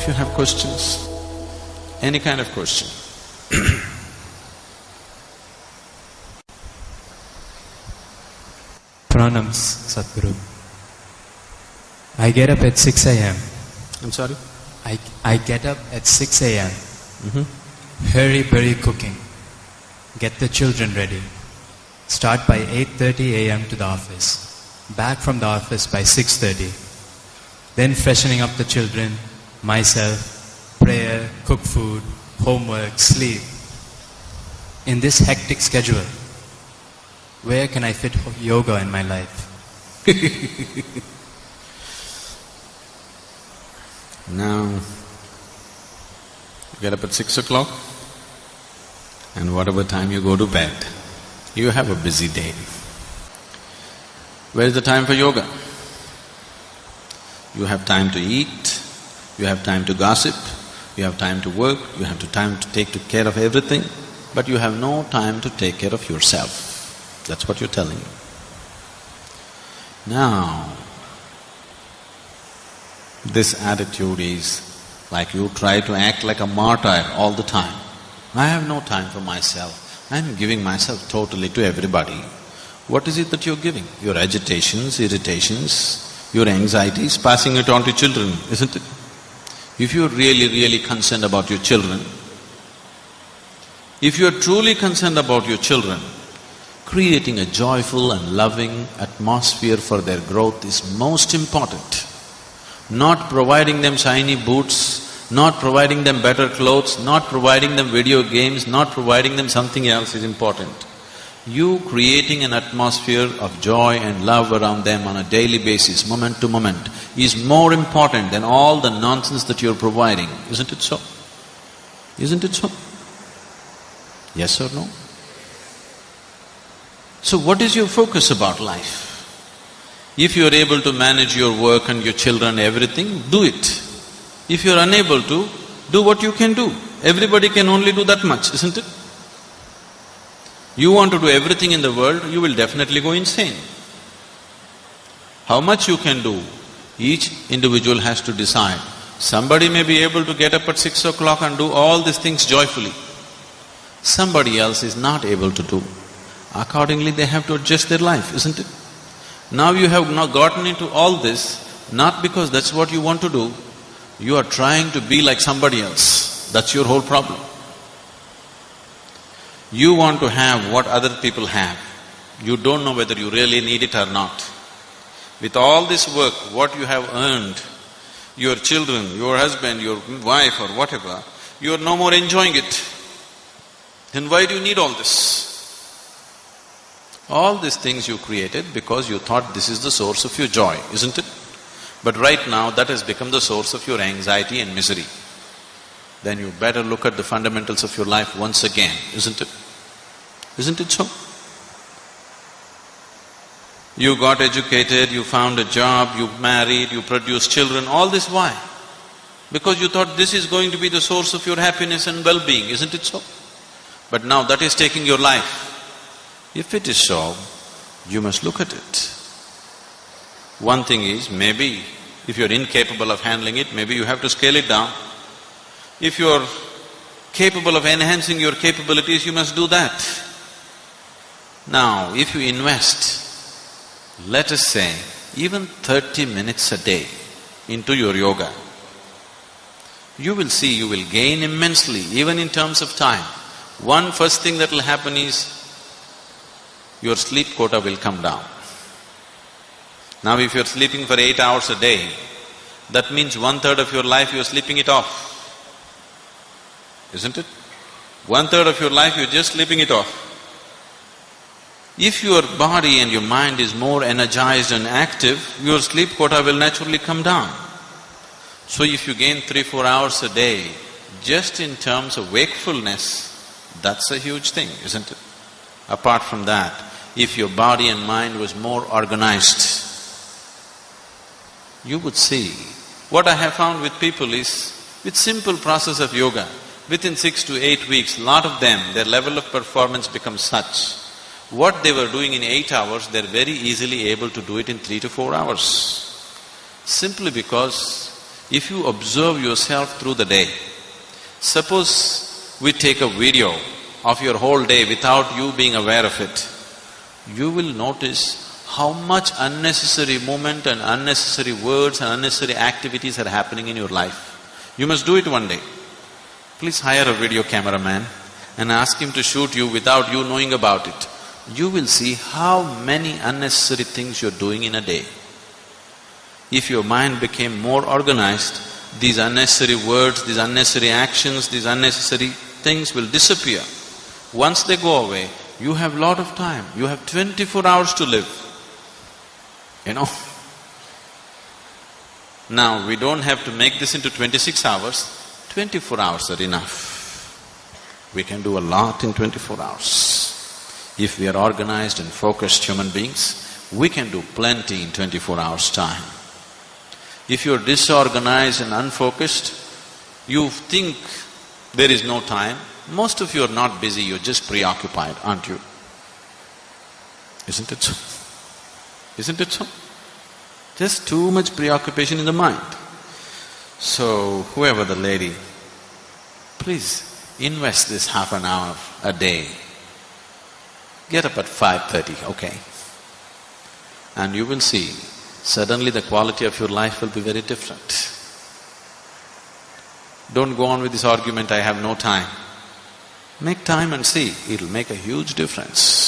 if you have questions, any kind of question. Pranams, Sadhguru. I get up at 6 a.m. I'm sorry? I get up at 6 a.m. Hurry cooking. Get the children ready. Start by 8:30 a.m. to the office. Back from the office by 6:30. Then freshening up the children, myself, prayer, cook food, homework, sleep. In this hectic schedule, where can I fit yoga in my life? Now, you get up at 6 o'clock, and whatever time you go to bed, you have a busy day. Where is the time for yoga? You have time to eat, you have time to gossip, you have time to work, you have time to take care of everything, but you have no time to take care of yourself. That's what you're telling me. Now, this attitude is like you try to act like a martyr all the time. I have no time for myself. I'm giving myself totally to everybody. What is it that you're giving? Your agitations, irritations, your anxieties, passing it on to children, isn't it? If you're really concerned about your children, if you're truly concerned about your children, creating a joyful and loving atmosphere for their growth is most important. Not providing them shiny boots, not providing them better clothes, not providing them video games, not providing them something else is important. You creating an atmosphere of joy and love around them on a daily basis, moment to moment, is more important than all the nonsense that you're providing, isn't it so? Isn't it so? Yes or no? So what is your focus about life? If you're able to manage your work and your children, everything, do it. If you're unable to, do what you can do. Everybody can only do that much, isn't it? You want to do everything in the world, you will definitely go insane. How much you can do, each individual has to decide. Somebody may be able to get up at 6 o'clock and do all these things joyfully. Somebody else is not able to do. Accordingly, they have to adjust their life, isn't it? Now you have now gotten into all this, not because that's what you want to do, you are trying to be like somebody else. That's your whole problem. You want to have what other people have. You don't know whether you really need it or not. With all this work, what you have earned, your children, your husband, your wife or whatever, you are no more enjoying it. Then why do you need all this? All these things you created because you thought this is the source of your joy, isn't it? But right now that has become the source of your anxiety and misery. Then you better look at the fundamentals of your life once again, isn't it? Isn't it so? You got educated, you found a job, you married, you produced children, all this why? Because you thought this is going to be the source of your happiness and well-being, isn't it so? But now that is taking your life. If it is so, you must look at it. One thing is, maybe if you're incapable of handling it, maybe you have to scale it down. If you're capable of enhancing your capabilities, you must do that. Now, if you invest, let us say, even 30 minutes a day into your yoga, you will see you will gain immensely, even in terms of time. One first thing that will happen is, your sleep quota will come down. Now if you're sleeping for 8 hours a day, that means 1/3 of your life you're sleeping it off, isn't it? 1/3 of your life you're just sleeping it off. If your body and your mind is more energized and active, your sleep quota will naturally come down. So if you gain 3-4 hours a day, just in terms of wakefulness, that's a huge thing, isn't it? Apart from that, if your body and mind was more organized, you would see. What I have found with people is, with simple process of yoga, within 6 to 8 weeks, lot of them, their level of performance becomes such. What they were doing in 8 hours, they're very easily able to do it in 3 to 4 hours. Simply because If you observe yourself through the day, suppose we take a video of your whole day without you being aware of it, you will notice how much unnecessary movement and unnecessary words and unnecessary activities are happening in your life. You must do it one day. Please hire a video cameraman and ask him to shoot you without you knowing about it. You will see how many unnecessary things you're doing in a day. If your mind became more organized, these unnecessary words, these unnecessary actions, these unnecessary things will disappear. Once they go away, you have lot of time. You have 24 hours to live. You know? Now, we don't have to make this into 26 hours, 24 hours are enough. We can do a lot in 24 hours. If we are organized and focused human beings, we can do plenty in 24 hours' time. If you're disorganized and unfocused, you think there is no time. Most of you are not busy, you're just preoccupied, aren't you? Isn't it so? Isn't it so? Just too much preoccupation in the mind. So, whoever the lady, please invest this half an hour a day. Get up at 5:30, okay? And you will see, suddenly the quality of your life will be very different. Don't go on with this argument, I have no time. Make time and see, it'll make a huge difference.